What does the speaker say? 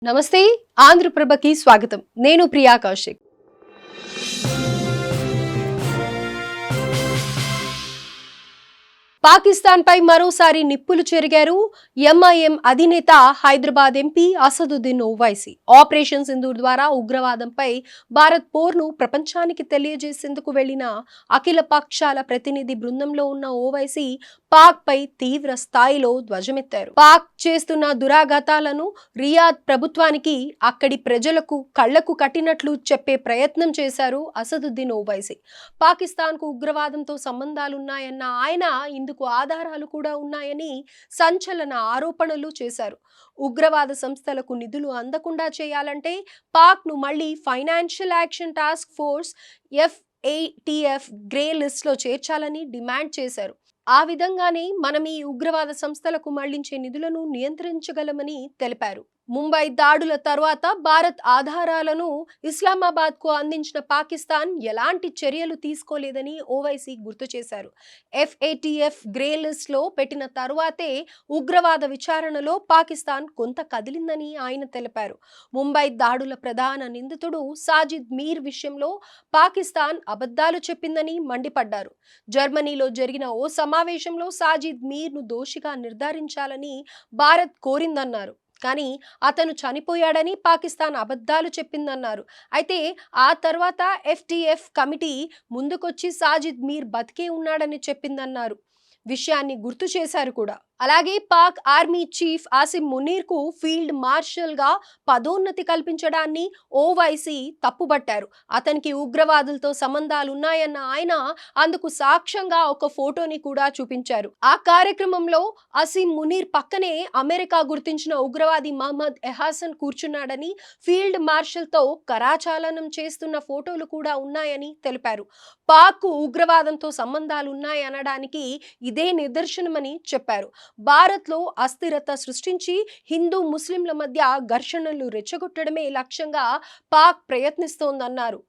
నమస్తే ఆంధ్రప్రభకి స్వాగతం. నేను ప్రియా కౌశిక్. పాకిస్తాన్ పై మరోసారి నిప్పులు చెరిగారు ఎంఐఎం అధినేత హైదరాబాద్ ఎంపీ అసదుద్దీన్ ఓవైసీ. ఆపరేషన్ సింధూర్ ద్వారా ఉగ్రవాదంపై భారత్ పోర్ను ప్రపంచానికి తెలియజేసేందుకు వెళ్లిన అఖిల పక్షాల ప్రతినిధి బృందంలో ఉన్న ఓవైసీ పాక్ పై తీవ్ర స్థాయిలో ధ్వజమెత్తారు. పాక్ చేస్తున్న దురాఘాతాలను రియాద్ ప్రభుత్వానికి, అక్కడి ప్రజలకు కళ్లకు కట్టినట్లు చెప్పే ప్రయత్నం చేశారు అసదుద్దీన్ ఓవైసీ. పాకిస్తాన్ కు ఉగ్రవాదంతో సంబంధాలున్నాయన్న ఆయన ఇందుకు ఆధారాలు కూడా ఉన్నాయని సంచలన ఆరోపణలు చేశారు. ఉగ్రవాద సంస్థలకు నిధులు అందకుండా చేయాలంటే పాక్ ను మళ్లీ financial action task force FATF grey list లో చేర్చాలని డిమాండ్ చేశారు. ఆ విధంగానే మనం ఈ ఉగ్రవాద సంస్థలకు మళ్లించే నిధులను నియంత్రించగలమని తెలిపారు. ముంబై దాడుల తర్వాత భారత్ ఆధారాలను ఇస్లామాబాద్ కు అందించిన పాకిస్తాన్ ఎలాంటి చర్యలు తీసుకోలేదని ఓవైసీ గుర్తు చేశారు. FATF గ్రే లిస్ట్ లో పెట్టిన తరువాతే ఉగ్రవాద విచారణలో పాకిస్తాన్ కొంత కదిలిందని ఆయన తెలిపారు. ముంబై దాడుల ప్రధాన నిందితుడు సాజిద్ మీర్ విషయంలో పాకిస్తాన్ అబద్ధాలు చెప్పిందని మండిపడ్డారు. జర్మనీలో జరిగిన ఓ సమావేశంలో సాజిద్ మీర్ ను దోషిగా నిర్ధారించాలని భారత్ కోరిందన్నారు. కానీ అతను చనిపోయాడని పాకిస్తాన్ అబద్ధాలు చెప్పిందన్నారు. అయితే ఆ తర్వాత FATF కమిటీ ముందుకొచ్చి సాజిద్ మీర్ బతికే ఉన్నాడని చెప్పిందన్నారు. విషయాన్ని గుర్తు చేశారు కూడా. అలాగే పాక్ ఆర్మీ చీఫ్ ఆసిమ్ మునీర్ కు ఫీల్డ్ మార్షల్ గా పదోన్నతి కల్పించడాన్ని ఓవైసీ తప్పుబట్టారు. అతనికి ఉగ్రవాదులతో సంబంధాలున్నాయన్న ఆయన అందుకు సాక్ష్యంగా ఒక ఫోటోని కూడా చూపించారు. ఆ కార్యక్రమంలో ఆసిమ్ మునీర్ పక్కనే అమెరికా గుర్తించిన ఉగ్రవాది మహమ్మద్ ఎహాసన్ కూర్చున్నాడని, ఫీల్డ్ మార్షల్ తో కరాచాలనం చేస్తున్న ఫోటోలు కూడా ఉన్నాయని తెలిపారు. పాక్ కు ఉగ్రవాదంతో సంబంధాలున్నాయనడానికి ఇదే నిదర్శనమని చెప్పారు. భారత్ లో అస్థిరత సృష్టించి హిందూ ముస్లింల మధ్య ఘర్షణలు రెచ్చగొట్టడమే లక్ష్యంగా పాక్ ప్రయత్నిస్తోందన్నారు.